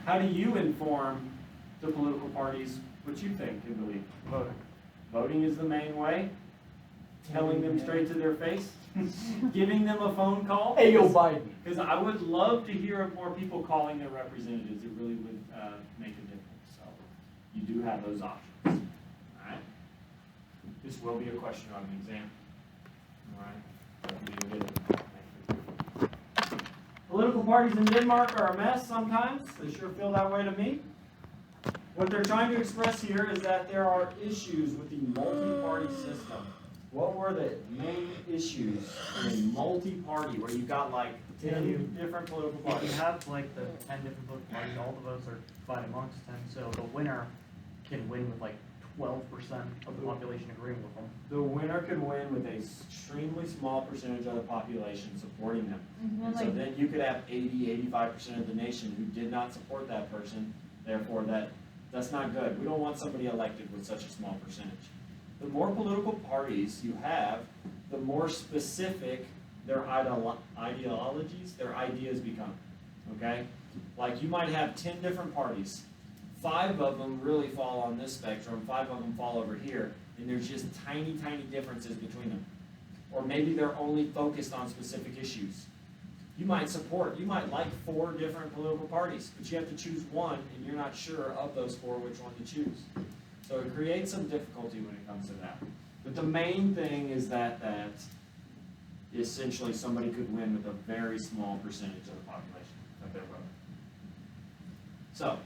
How do you inform the political parties what you think and believe? Voting. Voting is the main way. Telling them straight to their face. Giving them a phone call. Hey, yo, Biden. Because I would love to hear of more people calling their representatives. It really would make a difference. So you do have those options. All right. This will be a question on the exam. All right. Political parties in Denmark are a mess sometimes. They sure feel that way to me. What they're trying to express here is that there are issues with the multi-party system. What were the main issues in a multi-party where you've got like 10 different political If parties? you have like the 10 different political parties, all the votes are divided amongst 10, so the winner can win with like 12% of the population agreeing with them. The winner can win with an extremely small percentage of the population supporting them. Mhm, And so like- then you could have 80–85% of the nation who did not support that person. Therefore, that's not good. We don't want somebody elected with such a small percentage. The more political parties you have, the more specific their ideologies, their ideas become. Okay? Like you might have 10 different parties. 5 of them really fall on this spectrum, 5 of them fall over here, and there's just tiny, tiny differences between them. Or maybe they're only focused on specific issues. You might like 4 different political parties, but you have to choose one, and you're not sure of those 4 which one to choose. So it creates some difficulty when it comes to that. But the main thing is that essentially somebody could win with a very small percentage of the population of their vote. So,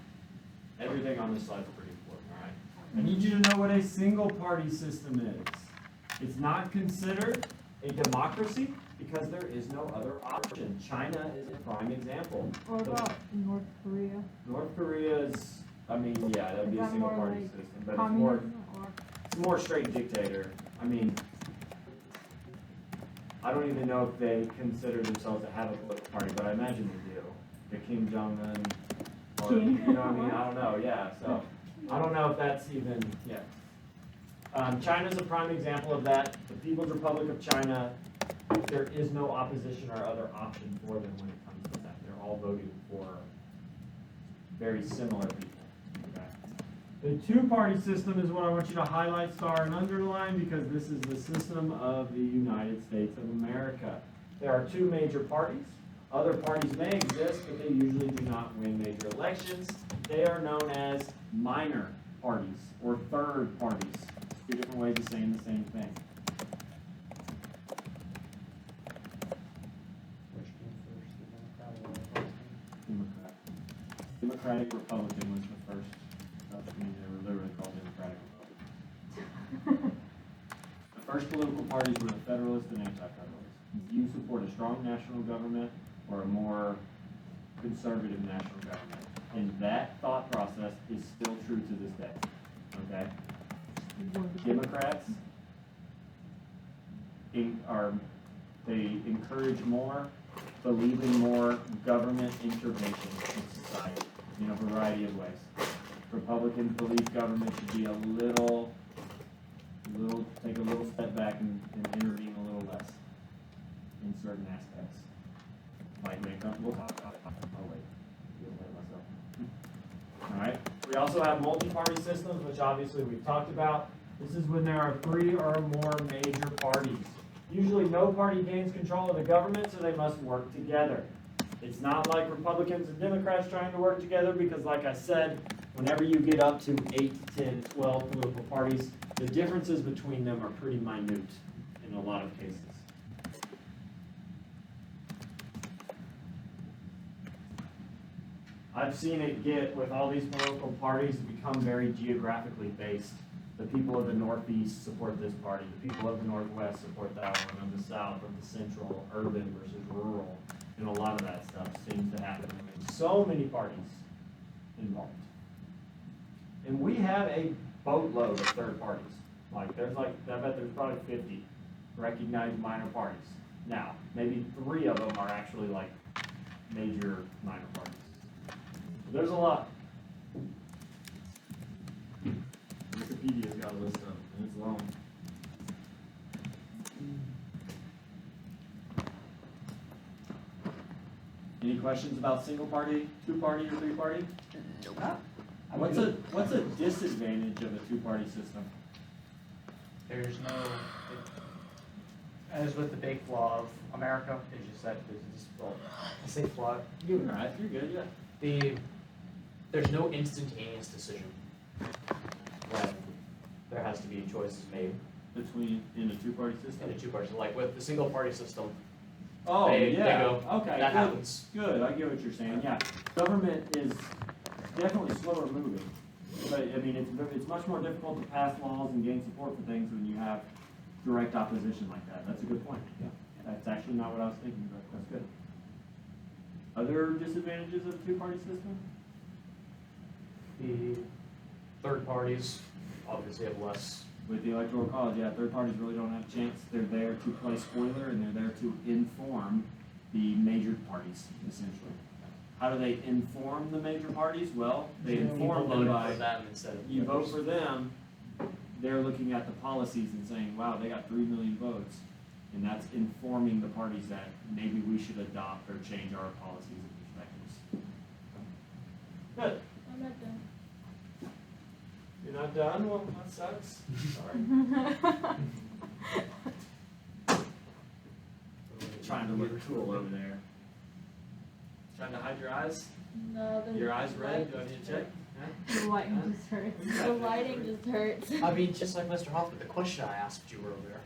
everything on this slide is pretty important, all right? I need you to know what a single party system is. It's not considered a democracy because there is no other option. China is a prime example. What about North Korea? North Korea is, I mean, yeah, that would Is be a that single more party like system, but communism or? it's more straight dictator. I mean, I don't even know if they consider themselves to have a political party, but I imagine they do. The Kim Jong-un, or, you know what I mean? I don't know, yeah, so, I don't know if that's even, yeah. China's a prime example of that. The People's Republic of China, there is no opposition or other option for them when it comes to that. They're all voting for very similar people. Okay. The two-party system is what I want you to highlight, star, and underline because this is the system of the United States of America. There are 2 major parties. Other parties may exist, but they usually do not win major elections. They are known as minor parties or third parties. 2 different ways of saying the same thing. Democratic Republican was the first. I mean, they were literally called Democratic Republicans. The first political parties were the Federalists and Anti-Federalists. Do you support a strong national government or a more conservative national government? And that thought process is still true to this day. Okay? Democrats they encourage more, believing more government intervention in society in a variety of ways. Republicans believe government should be take a little step back and intervene a little less in certain aspects. We'll talk about it. Oh wait, myself. All right. We also have multi-party systems, which obviously we've talked about. This is when there are 3 or more major parties. Usually no party gains control of the government, so they must work together. It's not like Republicans and Democrats trying to work together because, like I said, whenever you get up to 8, 10, 12 political parties, the differences between them are pretty minute in a lot of cases. I've seen it get, with all these political parties, become very geographically based. The people of the Northeast support this party. The people of the Northwest support that one. Of the South, of the Central, urban versus rural. And a lot of that stuff seems to happen with so many parties involved. And we have a boatload of third parties. I bet there's probably 50 recognized minor parties. Now, maybe 3 of them are actually like major minor parties. So there's a lot. Wikipedia's got a list of them, and it's long. Any questions about single party, two party, or three party? Nope. What's a disadvantage of a two-party system? There's no, as with the big flaw of America, it's just that it's, well, I say flaw, You're right, you're good, yeah. there's no instantaneous decision when there has to be choices made In a two-party in system? a two-party, like with the single-party system. Oh, They yeah, go, okay, that good. happens. Good, I get what you're saying, yeah. Government is definitely slower moving. But, I mean, it's much more difficult to pass laws and gain support for things when you have direct opposition like that. That's a good point, yeah. That's actually not what I was thinking, but that's good. Other disadvantages of a two-party system? The third parties obviously have less. With the Electoral College, yeah, third parties really don't have a chance. They're there to play spoiler, and they're there to inform the major parties, essentially. How do they inform the major parties? Well, they inform them by, them instead of you vote for them, they're looking at the policies and saying, wow, they got 3 million votes. And that's informing the parties that maybe we should adopt or change our policies and perspectives. Good. I'm not done. You're not done? Well, that sucks. Sorry. Trying to look cool over there. Trying to hide your eyes? No, Your eyes red? Do I need to check? The lighting just hurts. The lighting just hurts. I mean, just like Mr. Hoffman, the question I asked you earlier.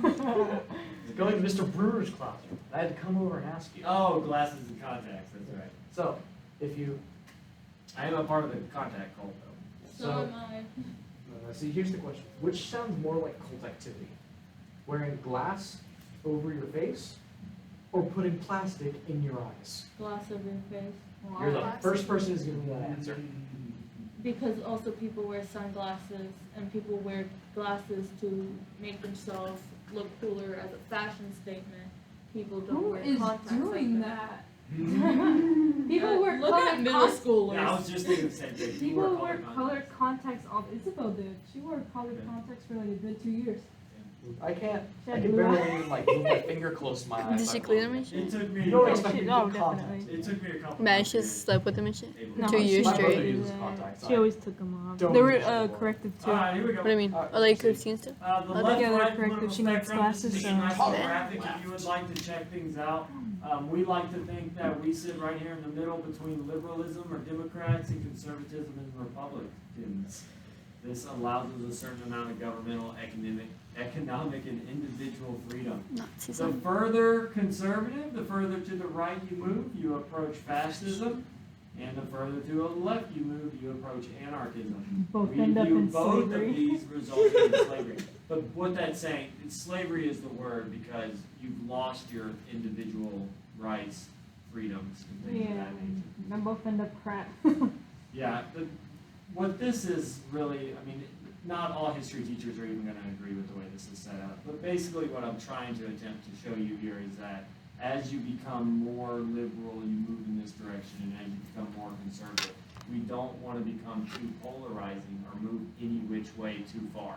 What was that? Going to Mr. Brewer's classroom. I had to come over and ask you. Oh, glasses and contacts, that's right. So, if you, I am a part of the contact cult, though. So am I. see, here's the question. Which sounds more like cult activity? Wearing glass over your face or putting plastic in your eyes? Glass over your face. You're the first person who's giving me that answer. Because also people wear sunglasses and people wear glasses to make themselves look cooler as a fashion statement. People don't Who wear is contacts doing like that. People wear Look colored at middle schoolers. Yeah, I was just thinking the same thing. People wear colored contacts all. Isabel did. She wore colored contacts for like a good 2 years. I can't. She I had can blue barely eyes. even like move my finger close to my eyes. Did she clean them and shit? It took me. You don't Yeah, expect me to oh, do contacts. definitely. It took me a couple. Man, months she just to slept with them and shit. able to- No, 2 years My brother straight. uses contacts. She always took them off. Don't They were use them. corrective too. Alright, here we go. What do you mean? Alright. Oh, like you've seen stuff? The Oh, left yeah, they're right corrective. political She needs spectrum glasses, is a so- nice Oh. graphic if you would like to check things out. We like to think that we sit right here in the middle between liberalism or Democrats and conservatism and Republicans. This allows us a certain amount of governmental, economic, and individual freedom. The Nazism. further conservative, the further to the right you move, you approach fascism. And the further to the left you move, you approach anarchism. Both We end up view in both slavery. of these resulting in slavery. But what that's saying, slavery is the word because you've lost your individual rights, freedoms, and things of Yeah, that nature. they both end up crap. Yeah, what this is really, I mean, not all history teachers are even going to agree with the way this is set up. But basically what I'm trying to attempt to show you here is that as you become more liberal, you move in this direction, and as you become more conservative, we don't want to become too polarizing or move any which way too far,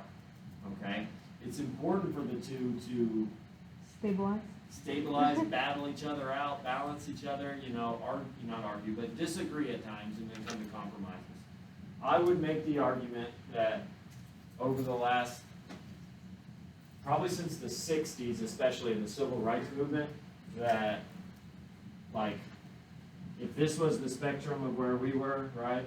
okay? It's important for the two to Stabilize. battle each other out, balance each other, not argue, but disagree at times and then come to compromises. I would make the argument that over the last, probably since the 60s, especially in the civil rights movement, that, like, if this was the spectrum of where we were, right,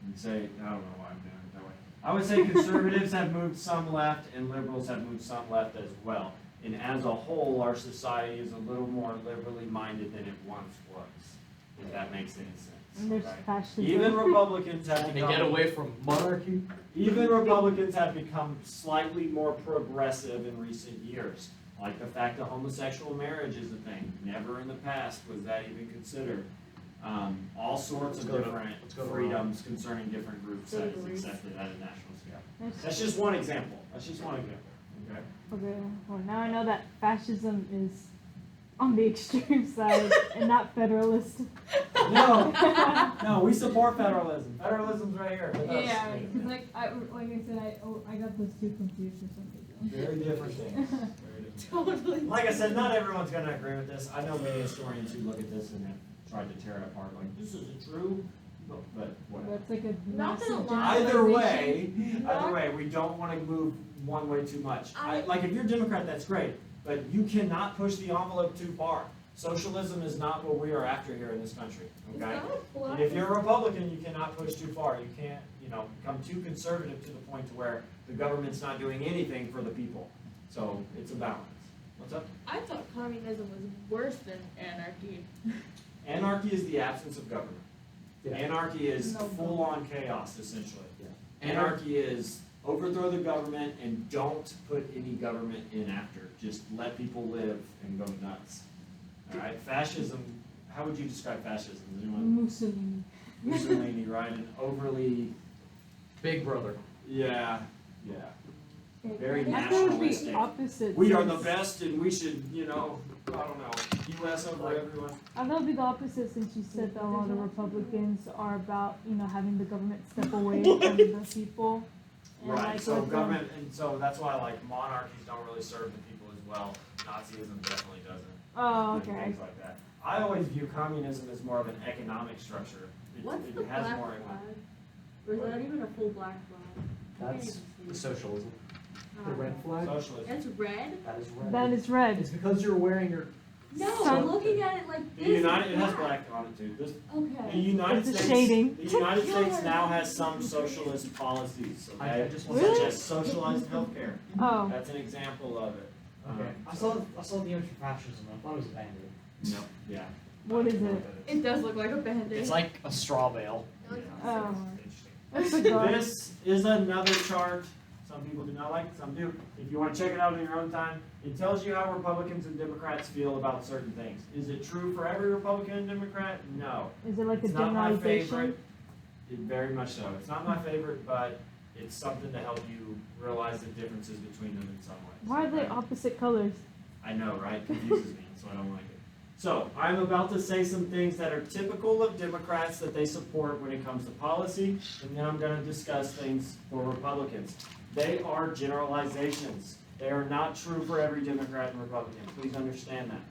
and say, I don't know why I'm doing it that way. I would say conservatives have moved some left and liberals have moved some left as well. And as a whole, our society is a little more liberally minded than it once was, if that makes any sense. And there's okay? fascism. Even Republicans have They become, get away from monarchy. even Republicans have become slightly more progressive in recent years. Like the fact that homosexual marriage is a thing. Never in the past was that even considered. All sorts of different freedoms concerning different groups that is accepted at a national scale. That's just one example. Okay? Okay, well now I know that fascism is on the extreme side and not federalist. No, we support federalism. Federalism's right here. with us. Yeah, because like I said, I got those two confused for some reason. Very different things. Very different Totally. Like I said, not everyone's gonna agree with this. I know many historians who look at this and have tried to tear it apart, like, this isn't true, but whatever. That's like a Not gonna massive lie. Either way, we don't wanna move one way too much. Like, if you're a Democrat, that's great, but you cannot push the envelope too far. Socialism is not what we are after here in this country, It's okay? not a And black. if you're a Republican, you cannot push too far. You can't, become too conservative to the point to where the government's not doing anything for the people. So it's a balance. What's up? I thought communism was worse than anarchy. Anarchy is the absence of government. Yeah. Anarchy is No full-on chaos, essentially. Yeah. Anarchy is overthrow the government and don't put any government in after. Just let people live and go nuts. All right, fascism, how would you describe fascism? Does anyone? Mussolini. Mussolini, right? An overly, Big brother. yeah. Very I thought it would be nationalistic. opposite. We are the since- best and we should, I don't know, US over everyone. I thought it would be the opposite since you said that a lot of Republicans are about, having the government step away from the people. And Right, like so with, government, and so that's why like monarchies don't really serve the people as well. Nazism definitely doesn't. Oh, and okay. Things like that. I always view communism as more of an economic structure. What's It the has black more flag? Or is that even a full black flag? I can't That's even the see. socialism. The Uh, red flag. socialism. It's red? That is red. That is red. It's because you're wearing your. No, Sun- I'm looking at it like The this. United, it has black. black on it too. The Okay. United It's a States, shading. the United States now has some socialist policies, I okay? just Such Really? as socialized healthcare. Oh. That's an example of it. Okay. I saw the image for fascism. I thought it was a band-aid. No, yeah. What is it? It does look like a band-aid. It's like a straw bale. It looks Oh. Interesting. That's a god. This is another chart. Some people do not like it, some do. If you want to check it out in your own time, it tells you how Republicans and Democrats feel about certain things. Is it true for every Republican and Democrat? No. Is it like a It's not my generalization? favorite. Very much so. It's not my favorite, but it's something to help you realize the differences between them in some ways. Why are they opposite colors? I know, right? Confuses me, so I don't like it. So, I'm about to say some things that are typical of Democrats that they support when it comes to policy, and then I'm going to discuss things for Republicans. They are generalizations. They are not true for every Democrat and Republican. Please understand that.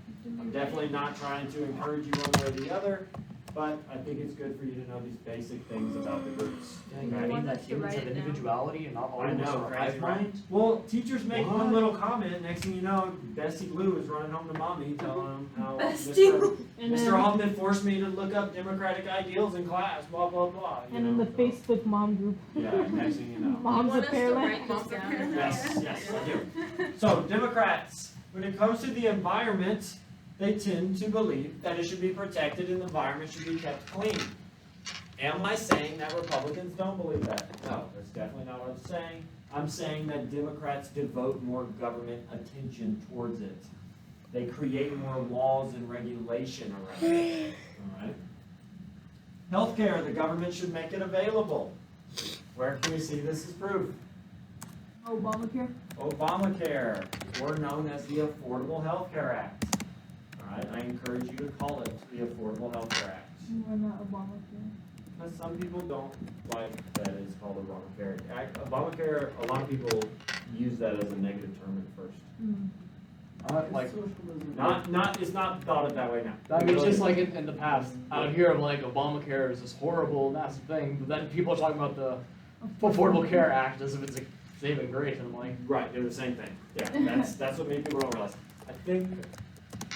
I'm definitely not trying to encourage you one way or the other, but I think it's good for you to know these basic things about the groups. Does You that mean want that us to humans write have it down? individuality and not all I of us know, are crazy, hive right? mind? Well, teachers make one What? little comment, next thing you know, Bessie Blue is running home to mommy telling them how Bestie Mr. Blue. And Mr. then, Hoffman forced me to look up democratic ideals in class, blah, blah, blah. you and in know, the so- Facebook mom group. Yeah, next thing you know. Mom's You want a us to parent. write this down? Yes, I do. So, Democrats, when it comes to the environment, they tend to believe that it should be protected and the environment should be kept clean. Am I saying that Republicans don't believe that? No, that's definitely not what I'm saying. I'm saying that Democrats devote more government attention towards it. They create more laws and regulation around it. All right? Healthcare, the government should make it available. Where can we see this as proof? Obamacare? Obamacare, or known as the Affordable Health Care Act. All right, I encourage you to call it the Affordable Health Care Act. Why not Obamacare? Because some people don't like that it's called Obamacare. Obamacare, a lot of people use that as a negative term at first. Like, It's not thought of that way now. I mean, it's just like in the past, out of here, I'm like, Obamacare is this horrible, massive thing, but then people are talking about the Affordable Care Act as if it's a saving grace, and I'm like, Right, they're the same thing. Yeah, that's what many people don't realize. I think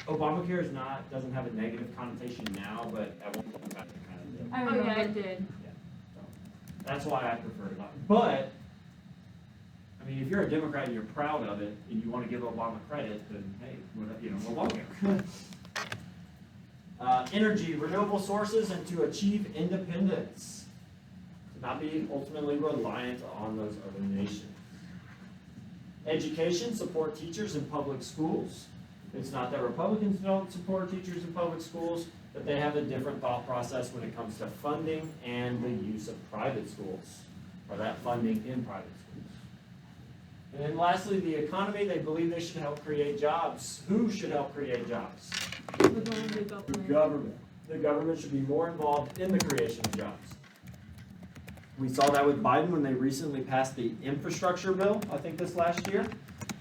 Obamacare doesn't have a negative connotation now, but at one point it kind of did. I Oh, remember. yeah, it did. That's why I prefer it. But, I mean, if you're a Democrat and you're proud of it, and you want to give Obama credit, then hey, Obamacare. Energy, renewable sources, and to achieve independence. To not be ultimately reliant on those other nations. Education, support teachers in public schools. It's not that Republicans don't support teachers in public schools, but they have a different thought process when it comes to funding and the use of private schools, or that funding in private schools. And then lastly, the economy, they believe they should help create jobs. Who should help create jobs? The The government. government. The government should be more involved in the creation of jobs. We saw that with Biden when they recently passed the infrastructure bill, I think this last year.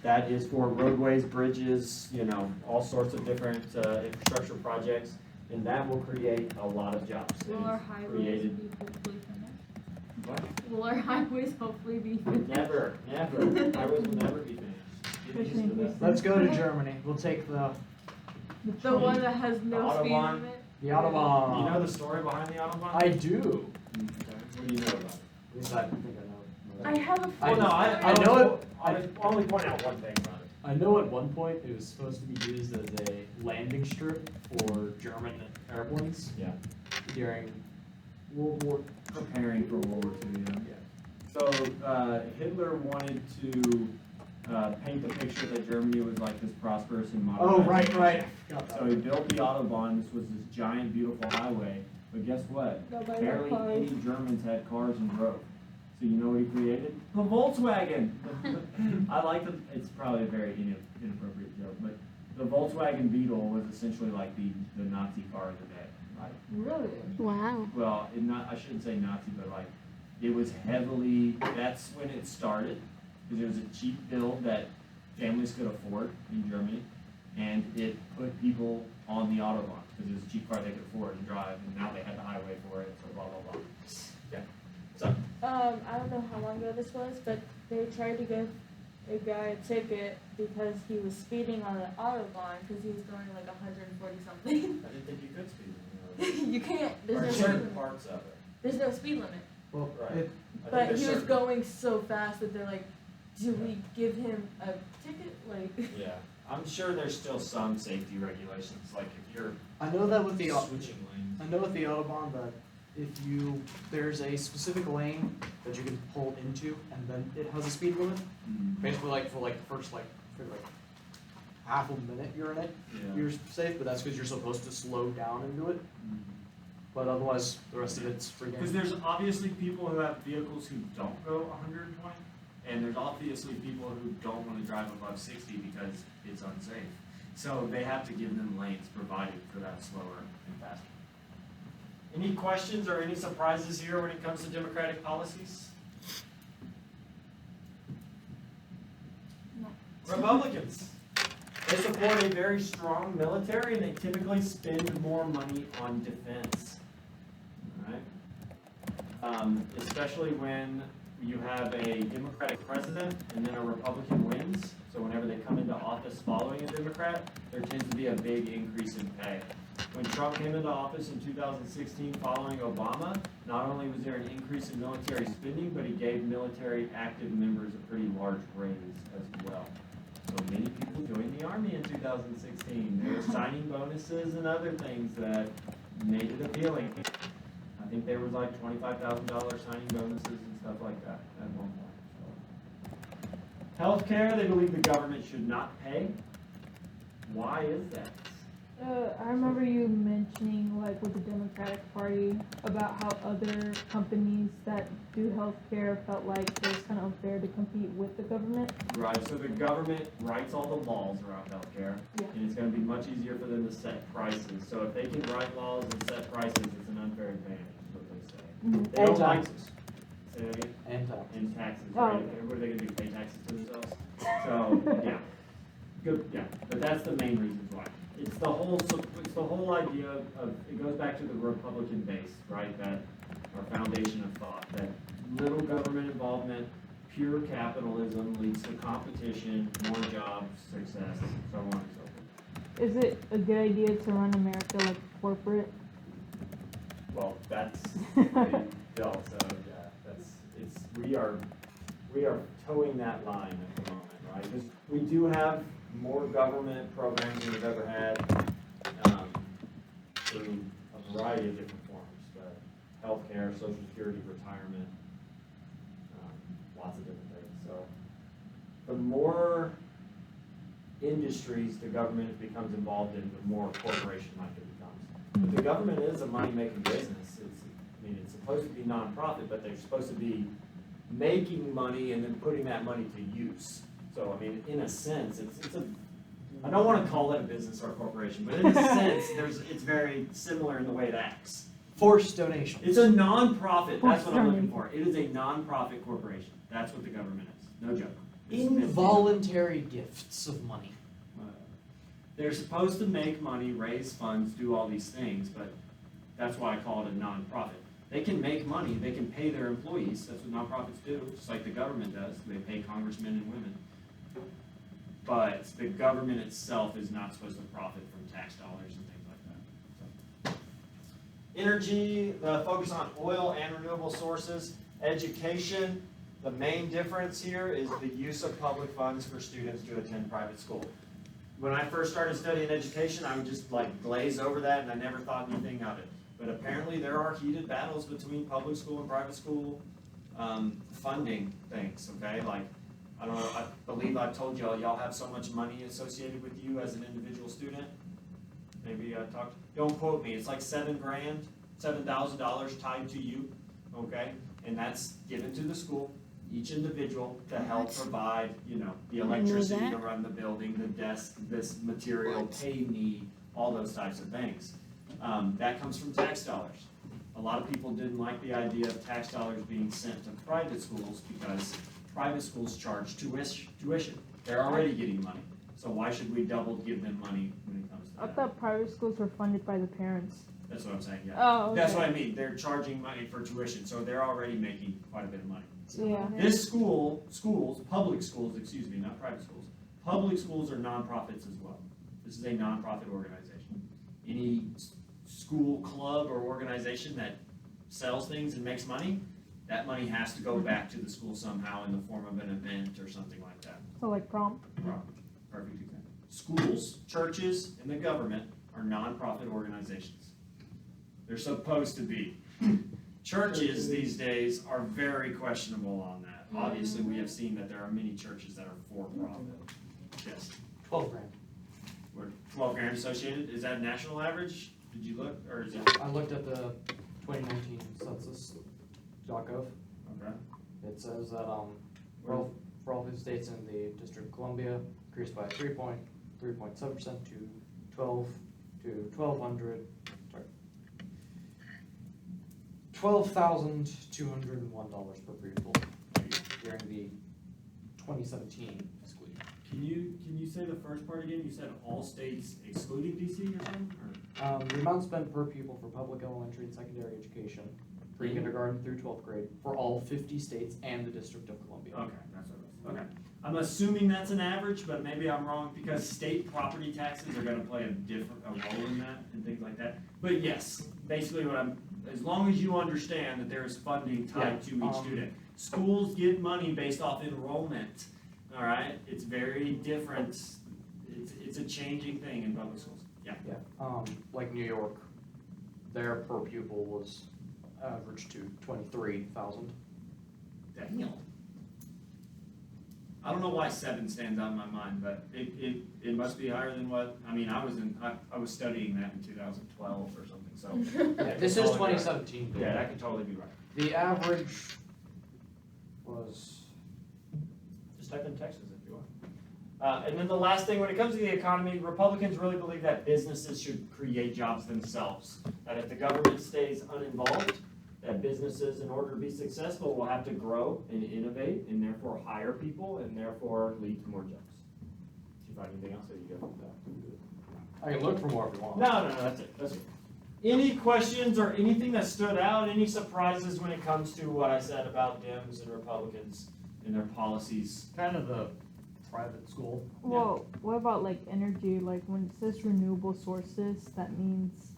That is for roadways, bridges, you know, all sorts of different infrastructure projects, and that will create a lot of jobs. It Will our is highways created. be hopefully finished? What? Will our highways hopefully be finished? Never, never. Highways will never be finished. Get used to that. Let's go to Germany. We'll take the The one that has no speed Autobahn. limit? Autobahn. Do you know the story behind the Autobahn? I do. Okay. What do you know about it? At least I think I know. I have a I full know, story. I know it. I only point out one thing about it. I know at one point it was supposed to be used as a landing strip for German airplanes Yeah. during World War. Preparing for World War II, yeah. Yeah. So Hitler wanted to paint the picture that Germany was like this prosperous and modern. Oh, right. I forgot So he built the Autobahn. This was this giant, beautiful highway. But guess what? Nobody had Barely cars. any Germans had cars and drove. So you know what he created? The Volkswagen. I like the. It's probably a very inappropriate joke, but the Volkswagen Beetle was essentially like the Nazi car of the day. Right? Really? Wow. Well, I shouldn't say Nazi, but like it was heavily. That's when it started, because it was a cheap build that families could afford in Germany, and it put people on the Autobahn because it was a cheap car they could afford and drive, and now they had the highway for it. So blah blah blah. Yeah. So I don't know how long ago this was, but they tried to give a guy a ticket because he was speeding on the Autobahn because he was going like 140 something. I didn't think you could speed. You can't. There's Or no speed certain limit. parts of it. There's no speed limit. Well, Right. it, I think But there's he was certain- going so fast that they're like, do we give him a ticket? Like, Yeah, I'm sure there's still some safety regulations, like if you're I know that with the switching lanes. I know with the Autobahn that if there's a specific lane that you can pull into, and then it has a speed limit. Basically, like for the first for half a minute you're in it, Yeah. you're safe. But that's because you're supposed to slow down into it. But otherwise, the rest of it's free Because game. there's obviously people who have vehicles who don't go 120, and there's obviously people who don't want to drive above 60 because it's unsafe. So they have to give them lanes provided for that slower and faster. Any questions or any surprises here when it comes to democratic policies? no. Republicans. They support a very strong military, and they typically spend more money on defense. All right? Especially when you have a Democratic president and then a Republican wins. So whenever they come into office following a Democrat, there tends to be a big increase in pay. When Trump came into office in 2016 following Obama, not only was there an increase in military spending, but he gave military active members a pretty large raise as well. So many people joined the Army in 2016. They were signing bonuses and other things that made it appealing. I think there was like $25,000 signing bonuses and stuff like that at one point. So. Healthcare, they believe the government should not pay. Why is that? I remember you mentioning, like, with the Democratic Party about how other companies that do healthcare felt like it was kind of unfair to compete with the government. Right, so the government writes all the laws around healthcare, Yeah. and it's going to be much easier for them to set prices. So if they can write laws and set prices, it's an unfair advantage, is what they say. Mhm. They And don't like taxes. Say that again? And taxes. And taxes, Oh, right? okay. What are they gonna do, pay taxes to themselves? So, yeah. Good, yeah, but that's the main reasons why. It's the whole idea of, it goes back to the Republican base, right? That, our foundation of thought, that little government involvement, pure capitalism leads to competition, more jobs, success, so on and so forth. Is it a good idea to run America like corporate? Well, that's the bill, so, yeah, we are towing that line at the moment, right? Because we do have more government programs than we've ever had, in a variety of different forms, but healthcare, social security, retirement, lots of different things. So the more industries the government becomes involved in, the more corporation-like it becomes. But the government is a money-making business. It's supposed to be nonprofit, but they're supposed to be making money and then putting that money to use. So, in a sense, I don't want to call it a business or a corporation, but in a sense, it's very similar in the way it acts. Forced donations. It's a nonprofit, that's what I'm looking Forced for. It is a nonprofit corporation. That's what the government is, no joke. Involuntary gifts of money. They're supposed to make money, raise funds, do all these things, but that's why I call it a nonprofit. They can make money, they can pay their employees, that's what nonprofits do, just like the government does, they pay congressmen and women. But the government itself is not supposed to profit from tax dollars and things like that. So. Energy, the focus on oil and renewable sources. Education, the main difference here is the use of public funds for students to attend private school. When I first started studying education, I would just like glaze over that and I never thought anything of it. But apparently there are heated battles between public school and private school funding things, okay? Like, I don't know, I believe I've told y'all have so much money associated with you as an individual student. Maybe I talked, don't quote me, it's like $7,000 tied to you, okay? And that's given to the school, each individual, to help provide, you know, the electricity to run the building, the desk, this material, pay me, all those types of things. That comes from tax dollars. A lot of people didn't like the idea of tax dollars being sent to private schools because private schools charge tuition. They're already getting money. So why should we double give them money when it comes to I that? thought private schools were funded by the parents. That's what I'm saying, yeah. Oh, okay. That's what I mean. They're charging money for tuition, so they're already making quite a bit of money. Yeah. This public schools, excuse me, not private schools, public schools are nonprofits as well. This is a nonprofit organization. Any school club or organization that sells things and makes money, that money has to go back to the school somehow in the form of an event or something like that. So like prom? Perfect example. Schools, churches, and the government are nonprofit organizations. They're supposed to be. Churches these days are very questionable on that. Obviously, we have seen that there are many churches that are for-profit. Yes. 12 grand. We're 12 grand associated. Is that national average? Did you look, or is it? I looked at the 2019 census.gov. Okay. It says that for all 50 states in the District of Columbia, increased by 3.7% to 1,200. Sorry, $12,201 per pupil during the 2017 school year. Can you say the first part again? You said all states excluding DC or something? Or? The amount spent per pupil for public elementary and secondary education, pre-kindergarten through 12th grade, for all 50 states and the District of Columbia. Okay, that's what it was. Okay. I'm assuming that's an average, but maybe I'm wrong because state property taxes are gonna play a role in that and things like that. But yes, basically as long as you understand that there is funding tied to each student. Schools get money based off enrollment, all right? It's very different. It's a changing thing in public schools. Yeah. Yeah. Like New York, their per pupil was averaged to 23,000. Damn. I don't know why 7 stands out in my mind, but it must be higher than what, I mean, I was studying that in 2012 or something, so. Yeah, this is 2017. Yeah, that could totally be right. The average was. Just type in Texas if you want. And then the last thing, when it comes to the economy, Republicans really believe that businesses should create jobs themselves. That if the government stays uninvolved, that businesses, in order to be successful, will have to grow and innovate and therefore hire people and therefore lead to more jobs. Did you find anything else that you got with that? I can look for more if you want. No, that's it. That's it. Any questions or anything that stood out? Any surprises when it comes to what I said about Dems and Republicans and their policies? Kind of the private school. Well, what about like energy? Like when it says renewable sources, that means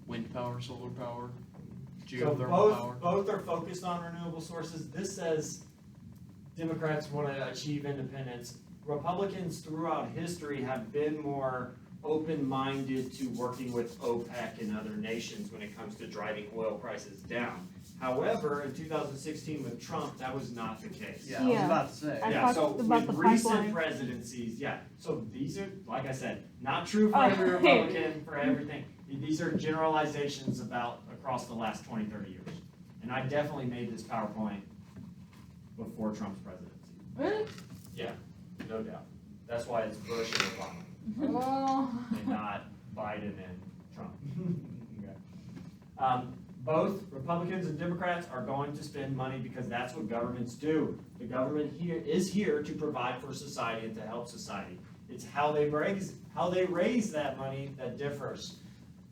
Wind power, solar power, So geothermal power. both are focused on renewable sources. This says Democrats want to achieve independence. Republicans throughout history have been more open-minded to working with OPEC and other nations when it comes to driving oil prices down. However, in 2016 with Trump, that was not the case. Yeah, I was Yeah. about to say. I Yeah, so talked about with the recent pipeline. presidencies, yeah. So these are, like I said, not true for Oh, every hey. Republican, for everything. These are generalizations about across the last 20, 30 years. And I definitely made this PowerPoint before Trump's presidency. really? Yeah, no doubt. That's why it's Bush and Obama, Oh. and not Biden and Trump. Okay. both Republicans and Democrats are going to spend money because that's what governments do. The government is here to provide for society and to help society. It's how they raise that money that differs.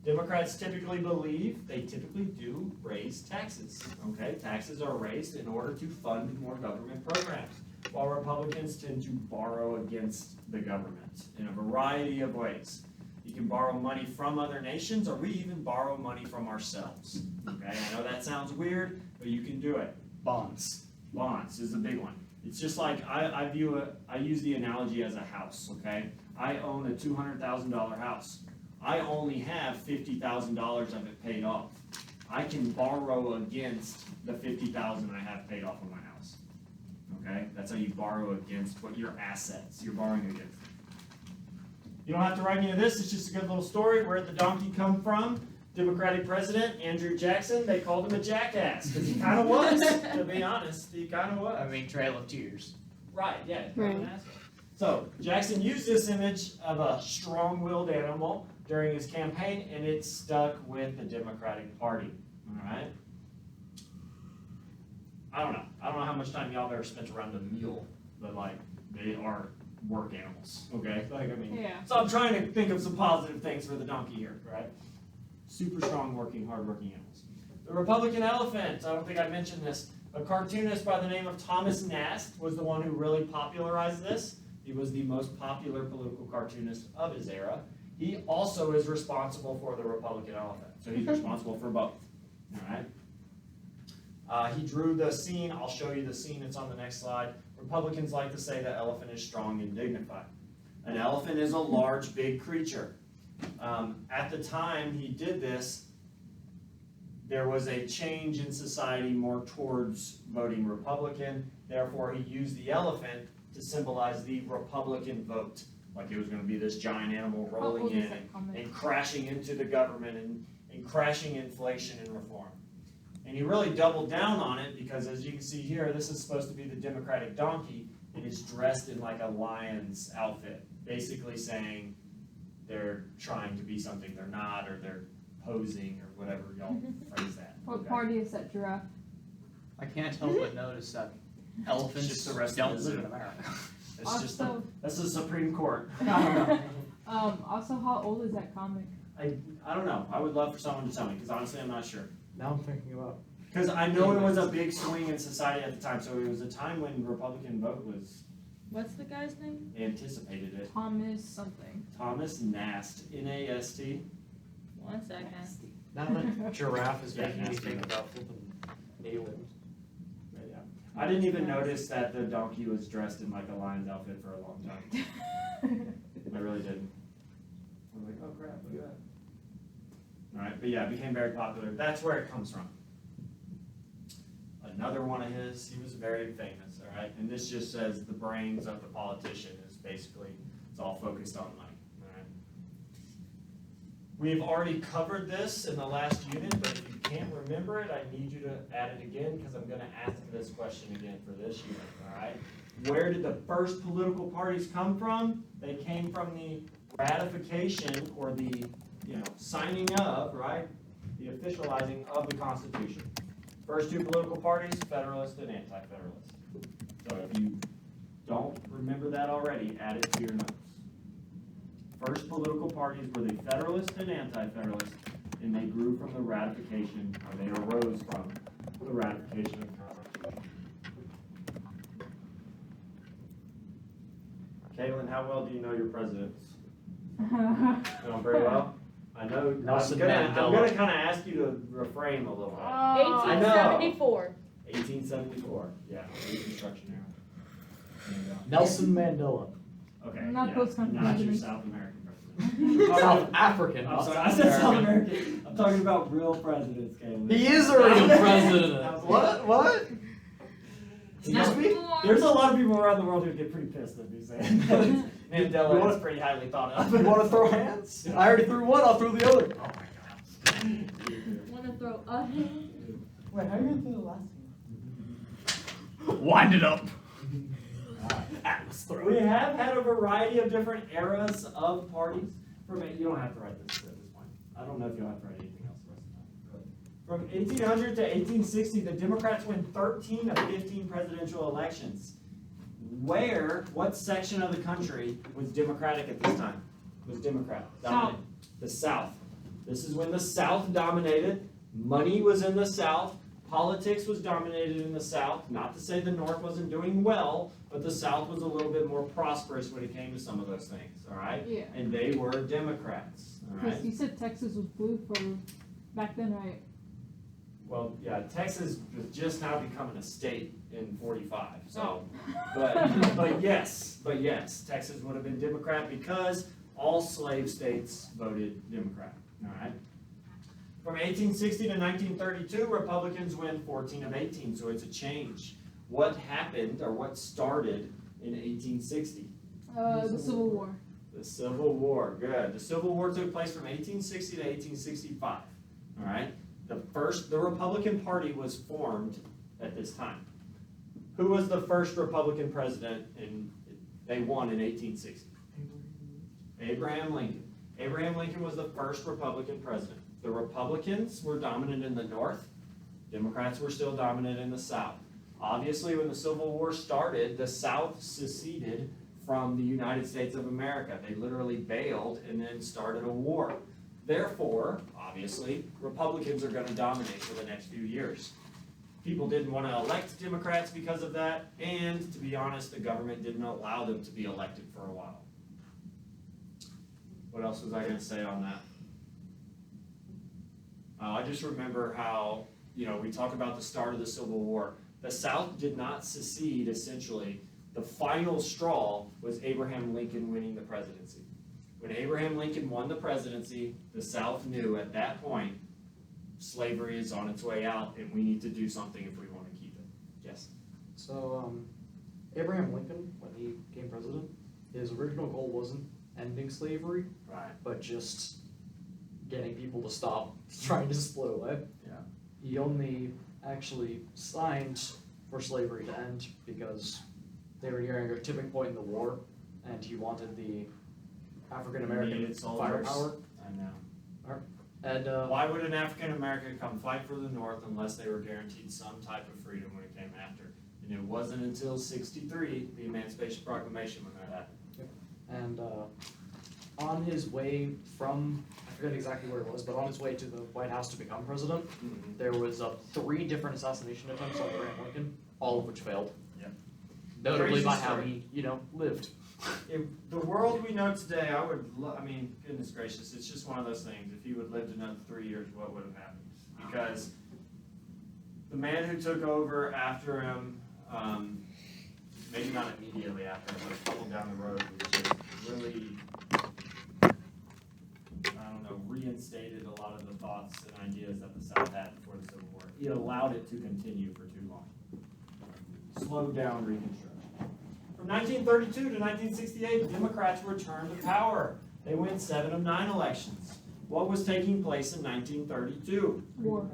Democrats typically do raise taxes. Okay, taxes are raised in order to fund more government programs, while Republicans tend to borrow against the government in a variety of ways. You can borrow money from other nations, or we even borrow money from ourselves. Okay, I know that sounds weird, but you can do it. Bonds. Bonds is a big one. It's just like I use the analogy as a house. Okay, I own a $200,000 house. I only have $50,000 of it paid off. I can borrow against the $50,000 I have paid off on my house. Okay, that's how you borrow against what your assets you're borrowing against. You don't have to write any of this. It's just a good little story. Where did the donkey come from? Democratic President Andrew Jackson. They called him a jackass because he kind of was. To be honest, he kind of was. I mean, Trail of Tears. Right. Yeah. Right. So Jackson used this image of a strong-willed animal during his campaign, and it stuck with the Democratic Party. All right. I don't know how much time y'all have ever spent around a mule, but like they are work animals. Okay. Like I mean. Yeah. So I'm trying to think of some positive things for the donkey here, right? Super strong, hard-working animals. The Republican elephant. I don't think I mentioned this. A cartoonist by the name of Thomas Nast was the one who really popularized this. He was the most popular political cartoonist of his era. He also is responsible for the Republican elephant. So he's responsible for both. All right. He drew the scene. I'll show you the scene. It's on the next slide. Republicans like to say the elephant is strong and dignified. An elephant is a large, big creature. At the time he did this, there was a change in society more towards voting Republican. Therefore, he used the elephant to symbolize the Republican vote. Like it was going to be this giant animal rolling in and crashing into the government and crashing inflation and reform. And he really doubled down on it because, as you can see here, this is supposed to be the Democratic donkey. It is dressed in like a lion's outfit, basically saying they're trying to be something they're not, or they're posing, or whatever y'all phrase that. What Okay? party is that giraffe? I can't help but notice that elephants Just the rest of don't the live zoo. in America. It's just Also- that's the Supreme Court. Also, how old is that comic? I don't know. I would love for someone to tell me, because honestly I'm not sure. Now I'm thinking about. Because I know it was a big swing in society at the time, so it was a time when Republican vote was What's the guy's name? anticipated it. Thomas something. Thomas Nast, N-A-S-T. 1 second. Now that giraffe is Yeah, making me nasty. think about flipping aliens. But yeah. I didn't even notice that the donkey was dressed in like a lion's outfit for a long time. I really didn't. I'm like, oh crap, look at that. Alright, but yeah, it became very popular. That's where it comes from. Another one of his, he was very famous, alright? And this just says the brains of the politician is basically, it's all focused on money, alright? We've already covered this in the last unit, but if you can't remember it, I need you to add it again, because I'm gonna ask this question again for this unit, alright? Where did the first political parties come from? They came from the ratification, or the, signing of, right? The officializing of the Constitution. First two political parties, Federalist and Anti-Federalist. So if you don't remember that already, add it to your notes. First political parties were the Federalist and Anti-Federalist, and they grew from the ratification, or they arose from the ratification of the Constitution. Caitlin, how well do you know your presidents? You know very well? I know. Nelson I'm Mandela. gonna kind of ask you to reframe a little bit. I know. 1874. 1874. Yeah, Reconstruction era. There you go. Nelson Mandela. Okay. Not yeah, those kind of not your presidents. South American president. South African. I'm sorry, I said South American. I'm talking about real presidents, Caleb. He is a real president. What? Not me? more. There's a lot of people around the world who get pretty pissed at me saying that. Mandela is pretty highly thought of. You want to throw hands? I already threw one. I'll throw the other. Oh Want to throw a hand? Wait, how are you gonna do the last one? Wind it up. We have had a variety of different eras of parties. You don't have to write this at this point. I don't know if you'll have to write anything else the rest of the time. From 1800 to 1860, the Democrats win 13 of 15 presidential elections. What section of the country was Democratic at this time? Was Democrat? Dominant. The South. This is when the South dominated. Money was in the South. Politics was dominated in the South. Not to say the North wasn't doing well, but the South was a little bit more prosperous when it came to some of those things, all right? Yeah. And they were Democrats, all right? Because you said Texas was blue for back then, right? Well, yeah, Texas was just now becoming a state in 45, so, Oh. but yes, Texas would have been Democrat because all slave states voted Democrat, all right? From 1860 to 1932, Republicans win 14 of 18, so it's a change. What happened, or what started in 1860? The Civil War. The Civil War, good. The Civil War took place from 1860 to 1865, all right? The Republican Party was formed at this time. Who was the first Republican president they won in 1860? Abraham Lincoln. Abraham Lincoln was the first Republican president. The Republicans were dominant in the North. Democrats were still dominant in the South. Obviously, when the Civil War started, the South seceded from the United States of America. They literally bailed and then started a war. Therefore, obviously, Republicans are going to dominate for the next few years. People didn't want to elect Democrats because of that, and to be honest, the government didn't allow them to be elected for a while. What else was I going to say on that? I just remember how, we talk about the start of the Civil War. The South did not secede, essentially. The final straw was Abraham Lincoln winning the presidency. When Abraham Lincoln won the presidency, the South knew at that point, slavery is on its way out, and we need to do something if we want to keep it. Yes? So, Abraham Lincoln, when he became president, his original goal wasn't ending slavery, Right. but just getting people to stop trying to split away. Yeah. He only actually signed for slavery to end because they were nearing a tipping point in the war, and he wanted the African American Needed soldiers. firepower. I know. And Why would an African American come fight for the North unless they were guaranteed some type of freedom when it came after? And it wasn't until '63, the Emancipation Proclamation, when that happened. And on his way from, I forget exactly where it was, but on his way to the White House to become president, there was 3 different assassination attempts on Abraham Lincoln, all of which failed. Yep. Notably Crazy by how story. he, lived. In the world we know today, goodness gracious, it's just one of those things. If he would have lived another 3 years, what would have happened? Because the man who took over after him, maybe not immediately after him, but a couple down the road, was just really, reinstated a lot of the thoughts and ideas that the South had before the Civil War. He allowed it to continue for too long. Slowed down Reconstruction. From 1932 to 1968, Democrats returned to power. They win 7 of 9 elections. What was taking place in 1932? War.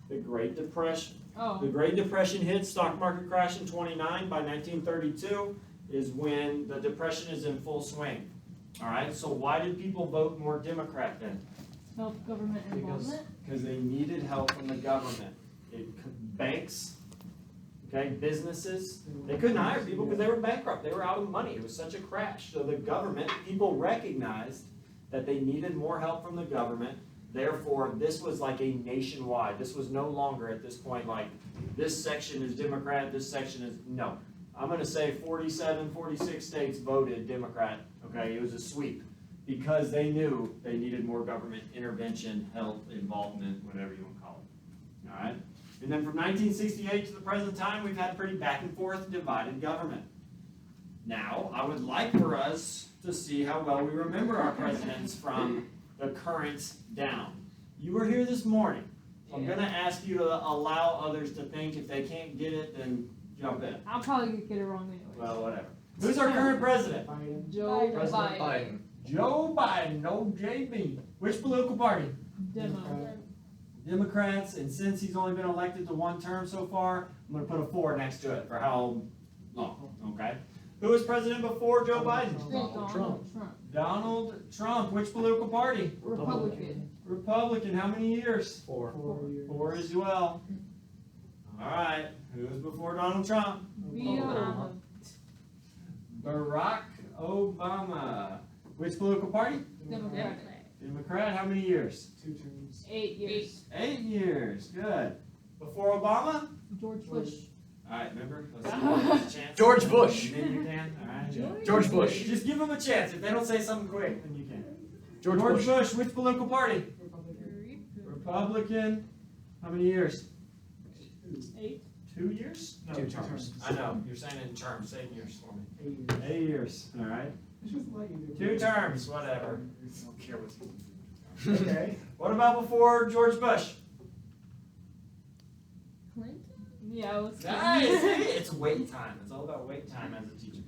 The Great Depression. Oh. The Great Depression hit, stock market crash in 29. By 1932 is when the Depression is in full swing. All right, so why did people vote more Democrat then? Self-government involvement? Because they needed help from the government. Banks, okay, businesses, they couldn't hire people because they were bankrupt. They were out of money. It was such a crash. So the government, people recognized that they needed more help from the government. Therefore, this was like a nationwide. This was no longer at this point like this section is Democrat, this section is, no. I'm going to say 47, 46 states voted Democrat, okay? It was a sweep because they knew they needed more government intervention, help, involvement, whatever you want to call it, all right? And then from 1968 to the present time, we've had a pretty back and forth divided government. Now, I would like for us to see how well we remember our presidents from the current down. You were here this morning. So I'm going to ask you to allow others to think. If they can't get it, then jump in. I'll probably get it wrong anyway. Well, whatever. Who's our current president? Joe President Biden. Joe Biden, no JB. Which political party? Demo. Democrats, and since he's only been elected to 1 term so far, I'm going to put a 4 next to it for how long, okay? Who was president before Joe Biden? Donald Trump. Donald Trump. Which political party? Republican. Republican, how many years? 4. 4 as well. All right, who was before Donald Trump? Obama. Barack Obama. Which political party? Democratic. Democrat, how many years? 2 terms. 8 years. 8 years, good. Before Obama? George Bush. All right, remember? Let's give them a chance. George Bush. And then you can, all right? George Bush. Just give them a chance. If they don't say something quick, then you can. George Bush. Which political party? Republican. How many years? 8. 2 years? No, 2 terms. I know. You're saying it in terms. Say it in years for me. 8 years. 8 years. All right. 2 terms. Whatever. I don't care what's okay. What about before George Bush? Clinton? Yeah, I was Nice. It's wait time. It's all about wait time as a teacher.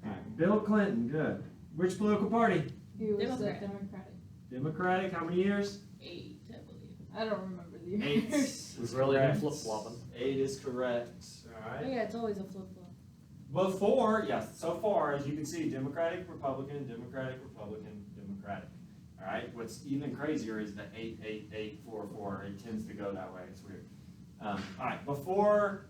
All right. Bill Clinton. Good. Which political party? He was Democrat. Democratic. Democratic. How many years? 8, I believe. I don't remember the 8. years. Was really Correct. flip-flopping. 8 is correct. All Oh right. yeah, it's always a flip-flop. Before, yes, so far, as you can see, Democratic, Republican, Democratic, Republican, Democratic. All right, what's even crazier is the 8, 8, 8, 4, 4. It tends to go that way. It's weird. All right, before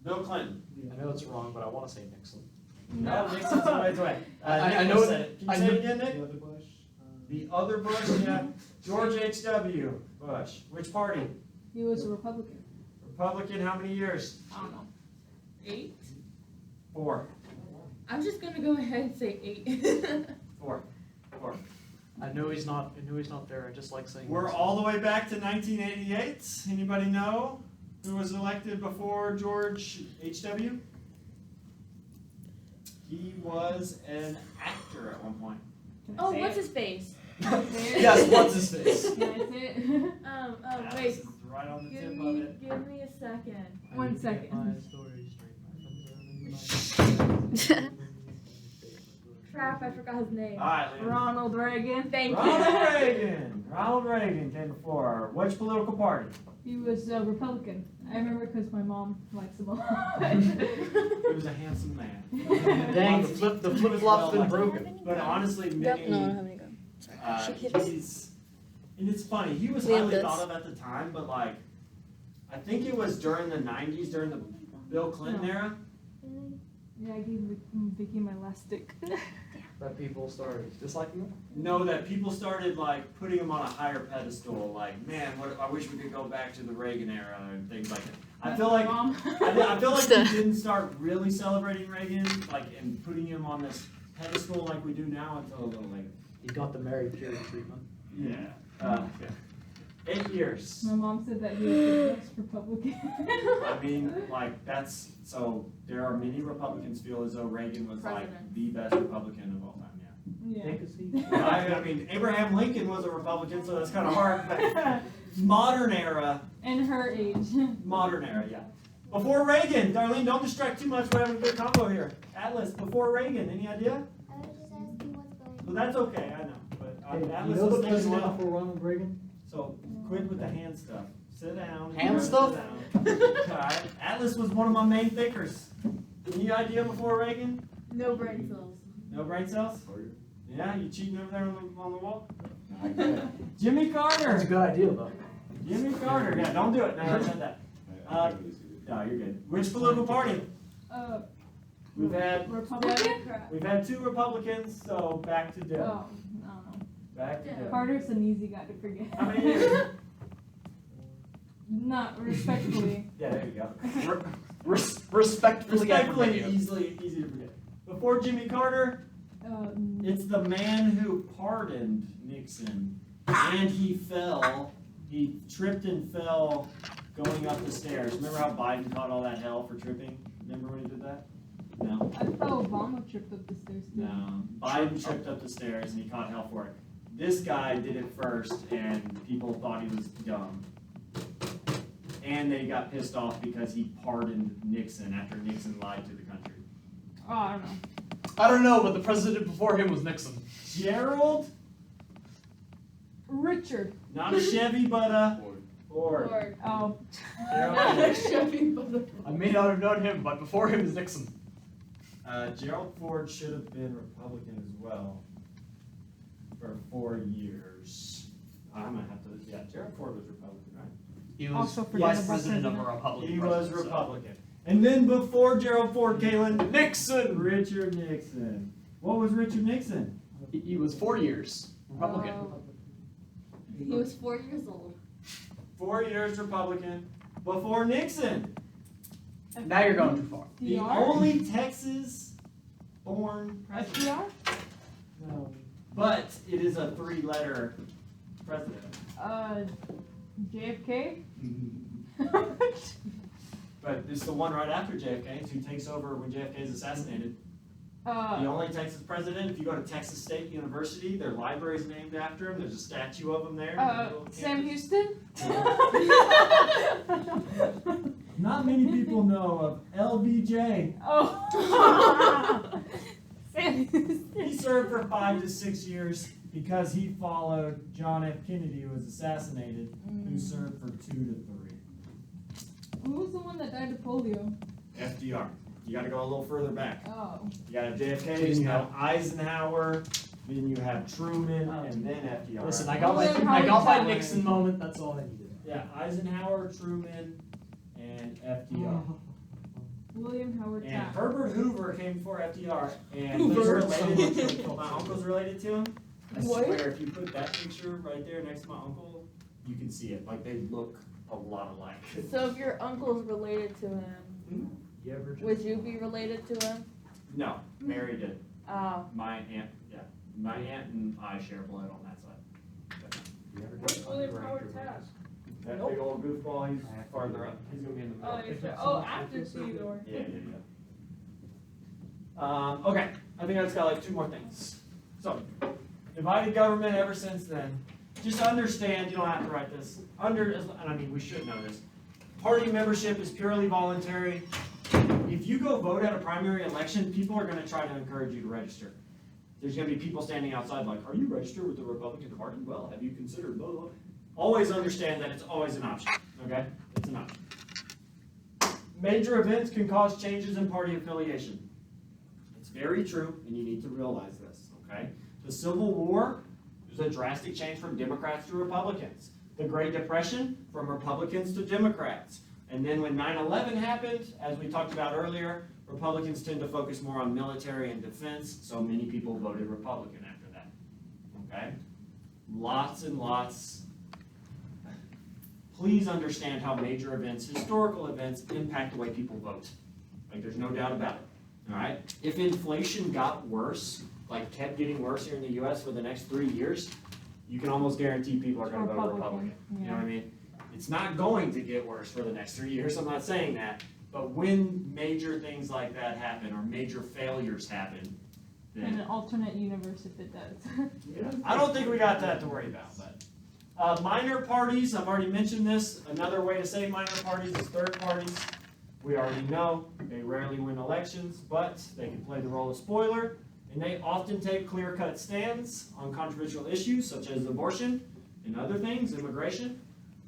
Bill Clinton. I know it's wrong, but I want to say Nixon. No, Nixon's a ways away. I Nick know said it. Can you say it again, Nick? other Bush. The other Bush, yeah. George H.W. Bush. Which party? He was a Republican. Republican, how many years? I don't know. 8? 4. I'm just gonna go ahead and say 8. 4. I know he's not. I know he's not there. I just like saying. We're Nixon. all the way back to 1988. Anybody know who was elected before George H.W.? He was an actor at one point. Can I Oh, say what's it? his face? Yes. What's his face? Can I say it? Alice Wait. is right on the Give tip of me, it. give me a second. I One need to get second. my story straight. My friends are in my- Crap, I forgot his name. All right, Liam. Ronald Reagan. Thank Ronald you. Reagan. Ronald Reagan came before. Which political party? He was a Republican. I remember because my mom likes him a lot. He was a handsome man. Dang, the flip flop's been broken. But honestly, Yep, many, no, I don't have any gum. Sorry. She keeps. he's, and it's funny, he was We have highly this. thought of at the time, but like, I think it was during the 90s, during the Bill Clinton No. era. Yeah, I gave Vicky my last stick. That people started disliking him. No, that people started like putting him on a higher pedestal, like, man, what, I wish we could go back to the Reagan era and things like that. I feel like Mom. I feel like we didn't start really celebrating Reagan, like, and putting him on this pedestal like we do now until a little later. He got the Mary Curie treatment. Yeah. Yeah. 8 years. My mom said that he was the best Republican. I mean, like, that's, so there are many Republicans feel as though Reagan was like President. the best Republican of all time, yeah. Yeah. Take a seat. I mean, Abraham Lincoln was a Republican, so that's kind of hard, but modern era, And her age. yeah. Before Reagan, Darlene, don't distract too much, we're having a good combo here. Atlas, before Reagan, any idea? I was just asking what's going on. Well, that's okay, I know, but Hey, Atlas you know was the thinking president well. before Ronald Reagan? So quit with the hand stuff. Sit down. Hand Sit stuff? down. Alright. Atlas was one of my main thinkers. Any idea before Reagan? No brain cells. No brain cells? Yeah, you cheating over there on the wall? Jimmy Carter! That's a good idea though. Jimmy Carter. Yeah, don't do it. No, I said that. No, you're good. Which political party? We've had Republican? 2 Republicans, so back to Oh, Dem. I don't know. Back to Dem. Carter's an easy guy to forget. How many years? Not respectfully. Yeah, there you go. Respectfully, Respectfully, everybody. easy to forget. Before Jimmy Carter, it's the man who pardoned Nixon, and he fell. He tripped and fell going up the stairs. Remember how Biden caught all that hell for tripping? Remember when he did that? No. I thought Obama tripped up the stairs too. No. Biden tripped up the stairs and he caught hell for it. This guy did it first, and people thought he was dumb. And they got pissed off because he pardoned Nixon after Nixon lied to the country. Oh, I don't know. I don't know, but the president before him was Nixon. Gerald? Richard. Not a Chevy, but a Ford. Lord. Oh. Gerald, I may not have known him, but before him is Nixon. Gerald Ford should have been Republican as well for 4 years. I'm gonna have to, yeah, Gerald Ford was Republican, right? He was Also forget vice about president of a president. Republican. He was president, so- Republican. And then before Gerald Ford, Kalen, Nixon! Richard Nixon. What was Richard Nixon? He was 4 years Republican. Oh. He was 4 years old. 4 years Republican before Nixon. Now you're going too far. The DR? only Texas-born president. SDR? No. But it is a 3-letter president. JFK? But it's the one right after JFK, who takes over when JFK is assassinated. The only Texas president, if you go to Texas State University, their library is named after him. There's a statue of him there. in the middle of Sam campus. Houston? Not many people know of LBJ. Oh. Sam Houston. He served for 5 to 6 years because he followed John F. Kennedy, who was assassinated, who served for 2 to 3. Who was the one that died of polio? FDR. You got to go a little further back. Oh. You got JFK, Please then you no. have Eisenhower, then you have Truman, and then FDR. Listen, I got my Howard Nixon moment. That's all I needed. Yeah, Eisenhower, Truman, and FDR. William Howard And Taft. Herbert Hoover came before FDR, and he's Hoover. related to my uncle's related to him. I What? swear, if you put that picture right there next to my uncle, you can see it. Like, they look a lot alike. So if your uncle's related to him, You ever would you be related to him? No, Mary did. Oh. My aunt, yeah. My aunt and I share blood on that side. William Howard Taft. That big old goofball, he's farther up. He's gonna be in the middle. After Theodore. Yeah. Okay, I think I just got like 2 more things. So, divided government ever since then. Just understand, you don't have to write this. And I mean, we should know this. Party membership is purely voluntary. If you go vote at a primary election, people are gonna try to encourage you to register. There's gonna be people standing outside like, are you registered with the Republican Party? Well, have you considered blah, blah? Always understand that it's always an option, okay? It's an option. Major events can cause changes in party affiliation. It's very true, and you need to realize this, okay? The Civil War was a drastic change from Democrats to Republicans. The Great Depression, from Republicans to Democrats. And then when 9/11 happened, as we talked about earlier, Republicans tend to focus more on military and defense, so many people voted Republican after that, okay? Lots and lots. Please understand how major events, historical events, impact the way people vote. Like, there's no doubt about it, all right? If inflation got worse, like kept getting worse here in the US for the next 3 years, you can almost guarantee people are gonna vote Republican. You know what I mean? It's not going to get worse for the next 3 years, I'm not saying that, but when major things like that happen, or major failures happen, In then, an alternate universe if it does. yeah, I don't think we got that to worry about, but. Minor parties, I've already mentioned this. Another way to say minor parties is third parties. We already know they rarely win elections, but they can play the role of spoiler, and they often take clear-cut stands on controversial issues such as abortion and other things, immigration,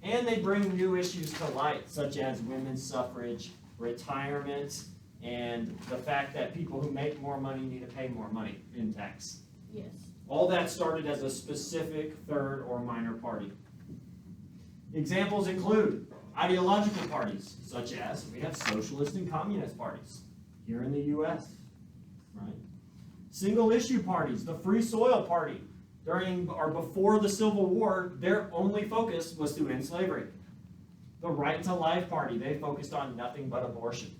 and they bring new issues to light such as women's suffrage, retirement, and the fact that people who make more money need to pay more money in tax. Yes. All that started as a specific third or minor party. Examples include ideological parties, such as we have socialist and communist parties here in the US, right? Single issue parties, the Free Soil Party, during or before the Civil War, their only focus was to end slavery. The Right to Life Party, they focused on nothing but abortion.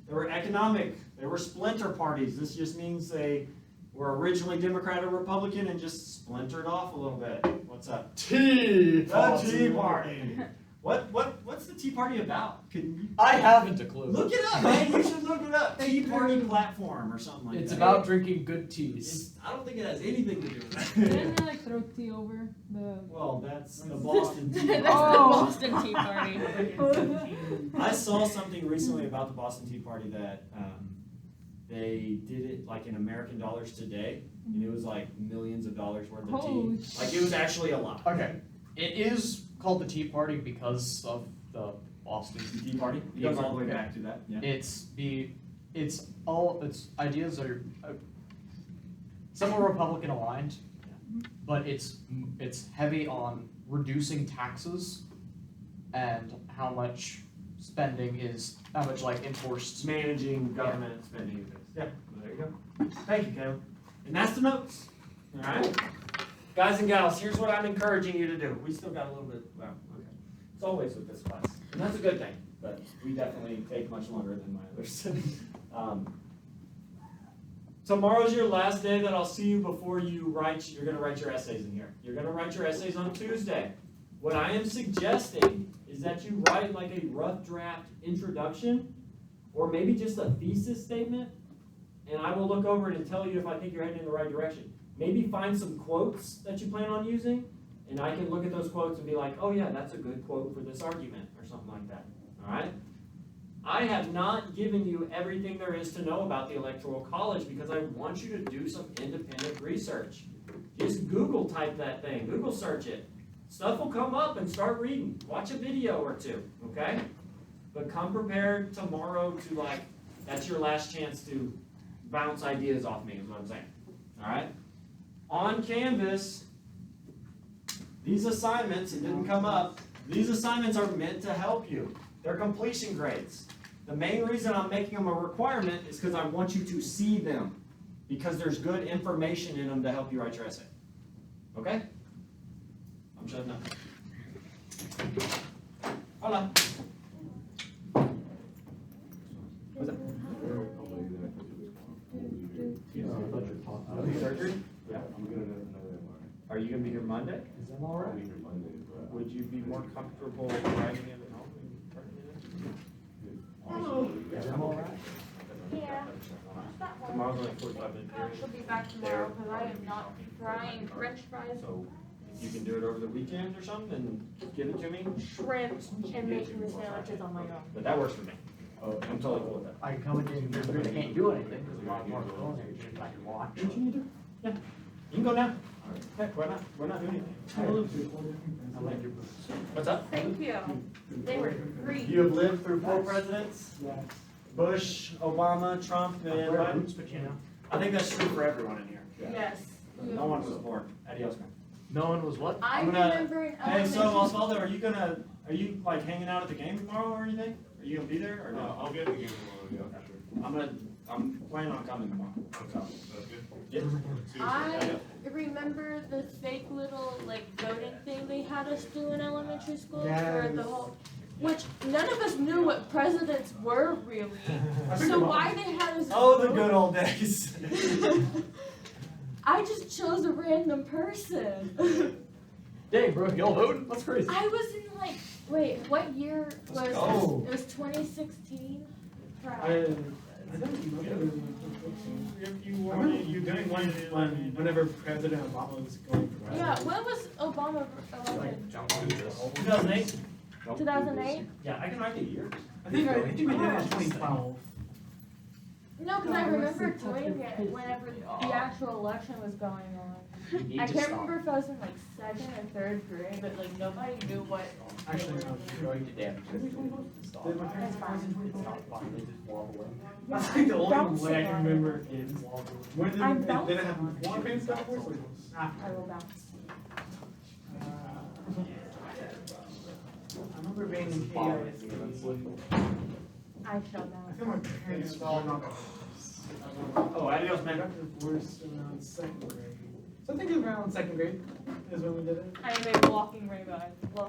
There were splinter parties. This just means they were originally Democrat or Republican and just splintered off a little bit. What's up? Tea The Tea Party. What's the Tea Party about? Can you I haven't a clue. look it up, man? You should look it up. Tea Party platform or something like It's that. about drinking good teas. I don't think it has anything to do with that. Didn't they like throw tea over the? Well, that's the Boston Tea That's Party. the Oh. Boston Tea Party. I saw something recently about the Boston Tea Party that they did it like in American dollars today, and it was like millions of dollars worth of Holy tea. Like it was actually a lot. Okay. It is called the Tea Party because of the Boston. The Tea Party. It goes all the way back to that. Yeah. Its ideas are somewhat Republican aligned, but it's heavy on reducing taxes and how much spending is, how much like enforced. Managing government spending and things. Yeah, well, there you go. Thank you, Caleb. And that's the notes. All right? Guys and gals, here's what I'm encouraging you to do. We still got a little bit, well, okay. It's always with this class. And that's a good thing, but we definitely take much longer than my others. Tomorrow's your last day that I'll see you before you're going to write your essays in here. You're going to write your essays on Tuesday. What I am suggesting is that you write like a rough draft introduction, or maybe just a thesis statement, and I will look over it and tell you if I think you're heading in the right direction. Maybe find some quotes that you plan on using, and I can look at those quotes and be like, oh yeah, that's a good quote for this argument, or something like that. All right? I have not given you everything there is to know about the Electoral College because I want you to do some independent research. Just Google type that thing, Google search it. Stuff will come up and start reading. Watch a video or two, okay? But come prepared tomorrow to that's your last chance to bounce ideas off me is what I'm saying. All right? On Canvas, these assignments, it didn't come up, these assignments are meant to help you. They're completion grades. The main reason I'm making them a requirement is because I want you to see them, because there's good information in them to help you write your essay. Okay? I'm shutting up. Hola. What's that? Surgery? Yeah. Are you going to be here Monday? Is that all right? Would you be more comfortable writing it at home? Is that all right? Yeah. Tomorrow's only 45 minutes. I should be back tomorrow because I am not frying French fries, So if you can do it over the weekend or something and give it to me, shrimp, and making the sandwiches on my own. but that works for me. I'm totally cool with that. I can come in and I can't do anything because a lot more going there. I can watch. What you need to do? Yeah. You can go now. Heck, why not? We're not doing anything. I like your boots. What's up? Thank you. They were free. You have lived through 4 presidents? Yeah. Bush, Obama, Trump, and I wear Biden? boots, but you know. I think that's true for everyone in here. Yes. No one was born. Adios, man. No one was what? I I'm gonna- remember in Hey, so elementary Osvaldo, are you like hanging out at the game tomorrow or anything? Are you gonna be there or no? I'll get the game tomorrow, yeah, sure. I'm planning on coming tomorrow. So. That's good. Yeah. I remember the fake little voting thing they had us do in elementary school for the whole, which none of us knew what presidents were really. So why they had us? Oh, the good old days. I just chose a random person. Dang, bro, y'all voting? That's crazy. I was in wait, what year was Let's this? go. It was 2016. I don't remember. You doing one whenever President Obama was going for president. Yeah, when was Obama elected? 2008? 2008? Yeah, I can write the year. I think we did it in 2012. No, because I remember doing it whenever the actual election was going on. You need I to can't stop. remember if I was in 2nd or 3rd grade, but nobody knew what. Actually, no. You're going to damage it. Stop. Did my That's parents fine. It's not fine, they just wobble away. I think the only Bounce way I it can on remember is when did I'm it bouncing did it happen on it. before being Star Wars or after? I will bounce. I remember being in KISD. I shall I bounce. think my parents were not. Oh, adios, I man. got divorced around 2nd grade. So I think it was around 2nd grade is when we did it. I am a walking rainbow. I love